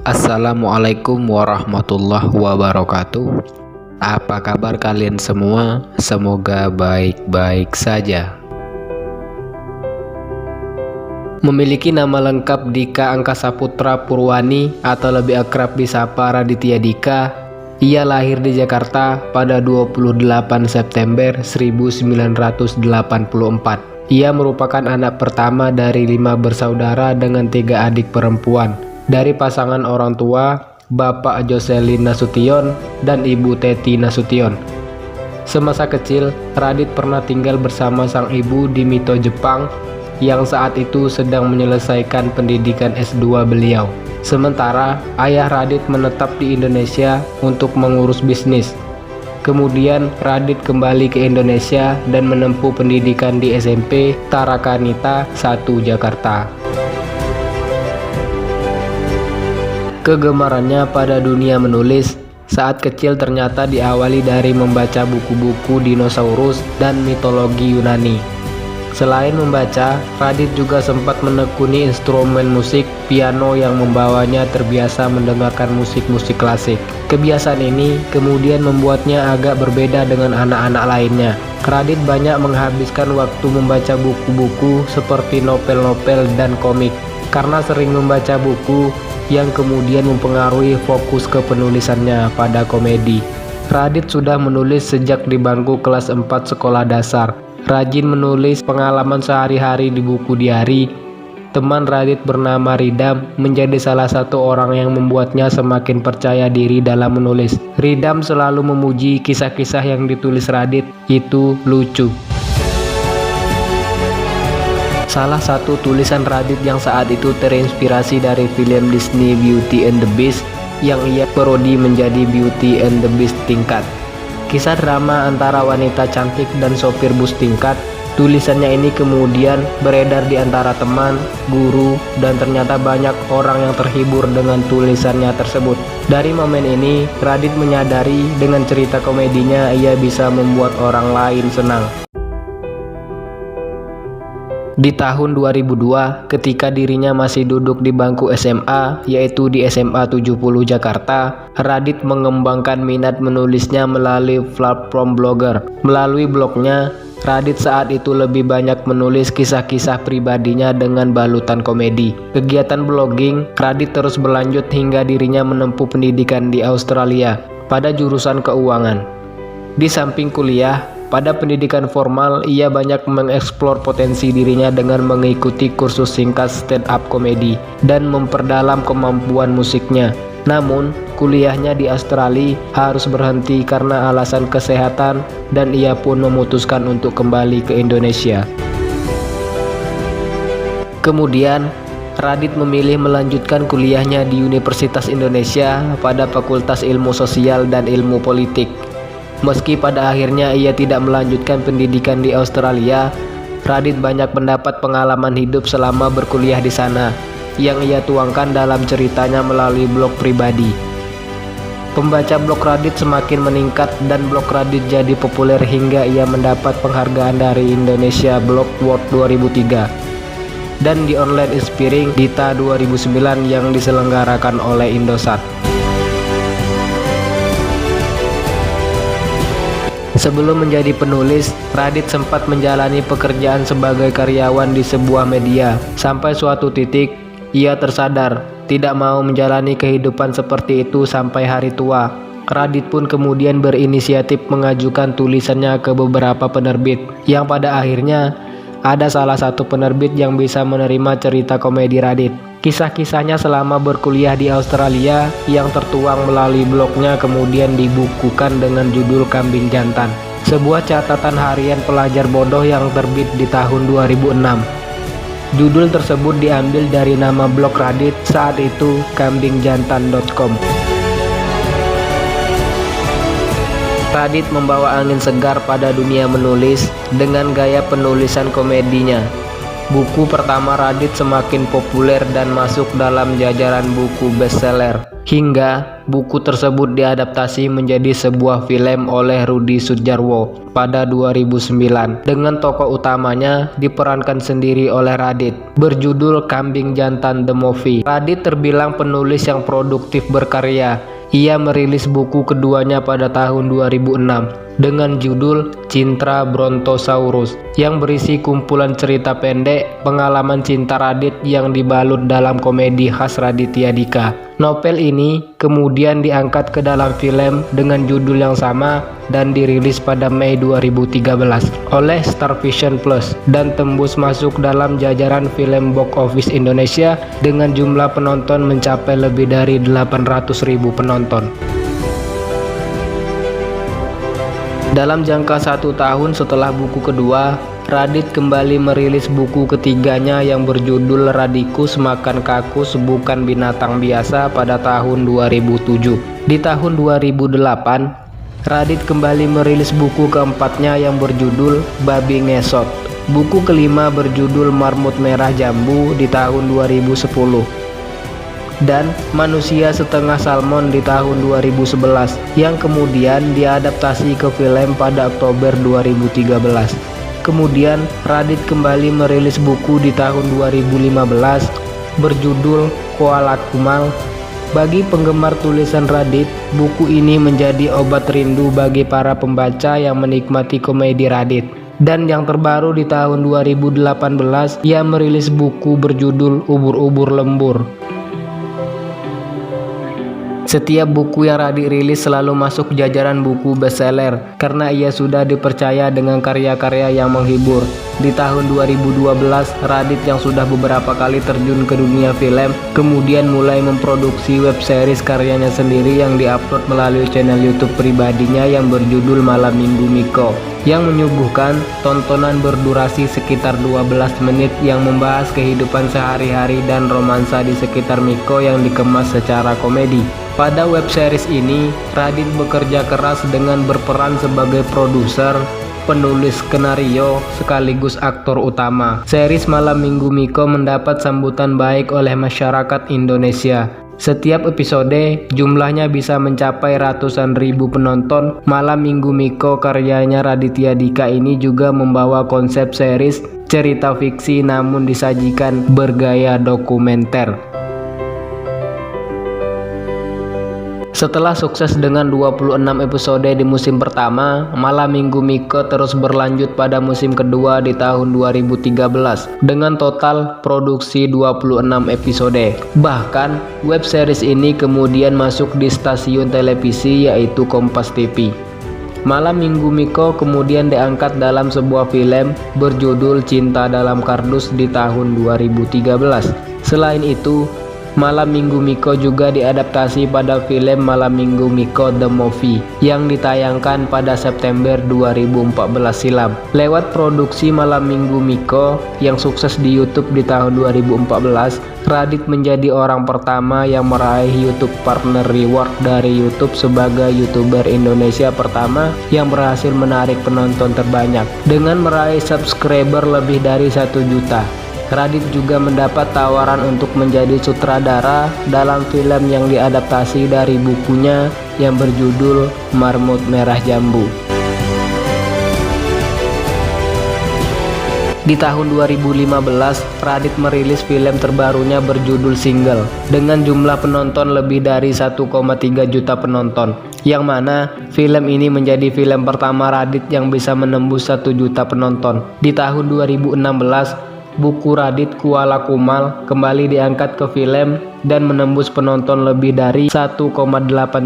Assalamualaikum warahmatullahi wabarakatuh. Apa kabar kalian semua? Semoga baik-baik saja. Memiliki nama lengkap Dika Angkasaputra Purwani atau lebih akrab disapa Raditya Dika. Ia lahir di Jakarta pada 28 September 1984. Ia merupakan anak pertama dari 5 bersaudara dengan 3 adik perempuan dari pasangan orang tua, Bapak Joselin Nasution dan Ibu Teti Nasution. Semasa kecil, Radit pernah tinggal bersama sang ibu di Mito, Jepang, yang saat itu sedang menyelesaikan pendidikan S2 beliau. Sementara ayah Radit menetap di Indonesia untuk mengurus bisnis. Kemudian Radit kembali ke Indonesia dan menempuh pendidikan di SMP Tarakanita 1 Jakarta. Kegemarannya pada dunia menulis saat kecil ternyata diawali dari membaca buku-buku dinosaurus dan mitologi Yunani. Selain membaca, Radit juga sempat menekuni instrumen musik piano yang membawanya terbiasa mendengarkan musik-musik klasik. Kebiasaan ini kemudian membuatnya agak berbeda dengan anak-anak lainnya. Radit banyak menghabiskan waktu membaca buku-buku seperti novel-novel dan komik. Karena sering membaca buku yang kemudian mempengaruhi fokus kepenulisannya pada komedi. Radit sudah menulis sejak di bangku kelas 4 sekolah dasar. Rajin menulis pengalaman sehari-hari di buku diari. Teman Radit bernama Ridam menjadi salah satu orang yang membuatnya semakin percaya diri dalam menulis. Ridam selalu memuji kisah-kisah yang ditulis Radit itu lucu. Salah satu tulisan Radit yang saat itu terinspirasi dari film Disney Beauty and the Beast yang ia parodi menjadi Beauty and the Beast tingkat. Kisah drama antara wanita cantik dan sopir bus tingkat. Tulisannya ini kemudian beredar di antara teman, guru, dan ternyata banyak orang yang terhibur dengan tulisannya tersebut. Dari momen ini, Radit menyadari dengan cerita komedinya ia bisa membuat orang lain senang. Di tahun 2002, ketika dirinya masih duduk di bangku SMA, yaitu di SMA 70 Jakarta, Radit mengembangkan minat menulisnya melalui platform blogger. Melalui blognya, Radit saat itu lebih banyak menulis kisah-kisah pribadinya dengan balutan komedi. Kegiatan blogging Radit terus berlanjut hingga dirinya menempuh pendidikan di Australia pada jurusan keuangan. Di samping kuliah, pada pendidikan formal, ia banyak mengeksplor potensi dirinya dengan mengikuti kursus singkat stand-up komedi dan memperdalam kemampuan musiknya. Namun, kuliahnya di Australia harus berhenti karena alasan kesehatan dan ia pun memutuskan untuk kembali ke Indonesia. Kemudian, Radit memilih melanjutkan kuliahnya di Universitas Indonesia pada Fakultas Ilmu Sosial dan Ilmu Politik. Meski pada akhirnya ia tidak melanjutkan pendidikan di Australia, Radit banyak mendapat pengalaman hidup selama berkuliah di sana, yang ia tuangkan dalam ceritanya melalui blog pribadi. Pembaca blog Radit semakin meningkat dan blog Radit jadi populer hingga ia mendapat penghargaan dari Indonesia Blog Award 2003 dan di Online Inspiring Dita 2009 yang diselenggarakan oleh Indosat. Sebelum menjadi penulis, Radit sempat menjalani pekerjaan sebagai karyawan di sebuah media. Sampai suatu titik, ia tersadar tidak mau menjalani kehidupan seperti itu sampai hari tua. Radit pun kemudian berinisiatif mengajukan tulisannya ke beberapa penerbit, yang pada akhirnya ada salah satu penerbit yang bisa menerima cerita komedi Radit. Kisah-kisahnya selama berkuliah di Australia yang tertuang melalui blognya kemudian dibukukan dengan judul Kambing Jantan, sebuah catatan harian pelajar bodoh yang terbit di tahun 2006. Judul tersebut diambil dari nama blog Radit saat itu, kambingjantan.com. Radit membawa angin segar pada dunia menulis dengan gaya penulisan komedinya. buku pertama Radit semakin populer dan masuk dalam jajaran buku bestseller, hingga buku tersebut diadaptasi menjadi sebuah film oleh Rudi Sudjarwo pada 2009 dengan tokoh utamanya diperankan sendiri oleh Radit, berjudul Kambing Jantan The Movie. Radit terbilang penulis yang produktif berkarya. Ia merilis buku keduanya pada tahun 2006 dengan judul Cintra Brontosaurus yang berisi kumpulan cerita pendek pengalaman cinta Radit yang dibalut dalam komedi khas Raditya Dika. Novel ini kemudian diangkat ke dalam film dengan judul yang sama dan dirilis pada Mei 2013 oleh Starvision Plus dan tembus masuk dalam jajaran film box office Indonesia dengan jumlah penonton mencapai lebih dari 800.000 penonton. Dalam jangka 1 tahun setelah buku kedua, Radit kembali merilis buku ketiganya yang berjudul Radikus Makan Kakus Bukan Binatang Biasa pada tahun 2007. Di tahun 2008, Radit kembali merilis buku keempatnya yang berjudul Babi Ngesot. Buku kelima berjudul Marmut Merah Jambu di tahun 2010. Dan Manusia Setengah Salmon di tahun 2011 yang kemudian diadaptasi ke film pada Oktober 2013. Kemudian Radit kembali merilis buku di tahun 2015 berjudul Koala Kumal. Bagi penggemar tulisan Radit, buku ini menjadi obat rindu bagi para pembaca yang menikmati komedi Radit. Dan yang terbaru di tahun 2018, ia merilis buku berjudul Ubur-ubur Lembur. Setiap buku yang Radit rilis selalu masuk jajaran buku bestseller karena ia sudah dipercaya dengan karya-karya yang menghibur. Di tahun 2012, Radit yang sudah beberapa kali terjun ke dunia film kemudian mulai memproduksi web series karyanya sendiri yang diupload melalui channel YouTube pribadinya yang berjudul Malam Minggu Miko, yang menyuguhkan tontonan berdurasi sekitar 12 menit yang membahas kehidupan sehari-hari dan romansa di sekitar Miko yang dikemas secara komedi. Pada web series ini, Radit bekerja keras dengan berperan sebagai produser, penulis skenario, sekaligus aktor utama. Series Malam Minggu Miko mendapat sambutan baik oleh masyarakat Indonesia. Setiap episode jumlahnya bisa mencapai ratusan ribu penonton. Malam Minggu Miko karyanya Raditya Dika ini juga membawa konsep series cerita fiksi namun disajikan bergaya dokumenter. Setelah sukses dengan 26 episode di musim pertama, Malam Minggu Miko terus berlanjut pada musim kedua di tahun 2013 dengan total produksi 26 episode. Bahkan, web series ini kemudian masuk di stasiun televisi yaitu Kompas TV. Malam Minggu Miko kemudian diangkat dalam sebuah film berjudul Cinta Dalam Kardus di tahun 2013. Selain itu, Malam Minggu Miko juga diadaptasi pada film Malam Minggu Miko The Movie yang ditayangkan pada September 2014 silam. Lewat produksi Malam Minggu Miko yang sukses di YouTube di tahun 2014, Radit menjadi orang pertama yang meraih YouTube Partner Reward dari YouTube sebagai YouTuber Indonesia pertama yang berhasil menarik penonton terbanyak dengan meraih subscriber lebih dari 1 juta. Radit juga mendapat tawaran untuk menjadi sutradara dalam film yang diadaptasi dari bukunya yang berjudul Marmut Merah Jambu. Di tahun 2015, Radit merilis film terbarunya berjudul Single dengan jumlah penonton lebih dari 1,3 juta penonton, yang mana film ini menjadi film pertama Radit yang bisa menembus 1 juta penonton. Di tahun 2016, buku Radit Koala Kumal kembali diangkat ke film dan menembus penonton lebih dari 1,8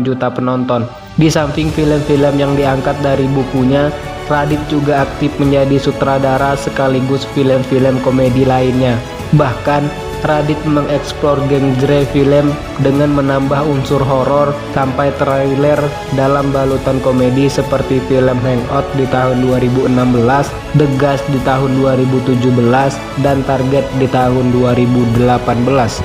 juta penonton. Di samping film-film yang diangkat dari bukunya, Radit juga aktif menjadi sutradara sekaligus film-film komedi lainnya. Bahkan, Radit mengeksplor genre film dengan menambah unsur horor sampai trailer dalam balutan komedi seperti film Hangout di tahun 2016, The Gas di tahun 2017, dan Target di tahun 2018.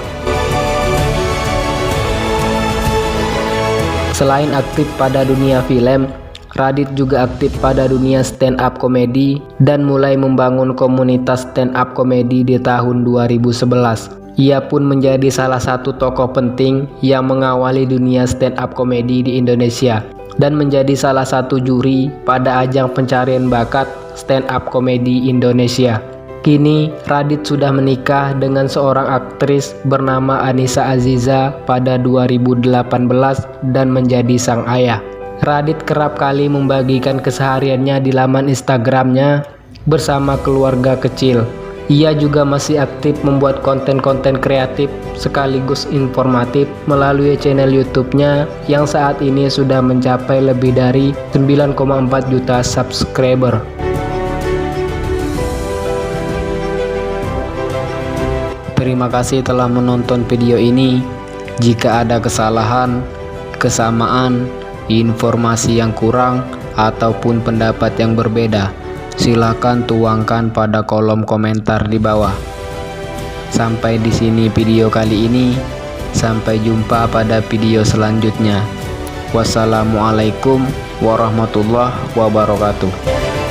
Selain aktif pada dunia film, Radit juga aktif pada dunia stand up komedi dan mulai membangun komunitas stand up komedi di tahun 2011. Ia pun menjadi salah satu tokoh penting yang mengawali dunia stand up komedi di Indonesia dan menjadi salah satu juri pada ajang pencarian bakat stand up komedi Indonesia. Kini Radit sudah menikah dengan seorang aktris bernama Anissa Aziza pada 2018 dan menjadi sang ayah. Radit kerap kali membagikan kesehariannya di laman Instagramnya bersama keluarga kecil. Ia juga masih aktif membuat konten-konten kreatif sekaligus informatif melalui channel YouTube-nya yang saat ini sudah mencapai lebih dari 9,4 juta subscriber. Terima kasih telah menonton video ini. Jika ada kesalahan, kesamaan, informasi yang kurang, ataupun pendapat yang berbeda, silakan tuangkan pada kolom komentar di bawah. Sampai di sini video kali ini. Sampai jumpa pada video selanjutnya. Wassalamualaikum warahmatullahi wabarakatuh.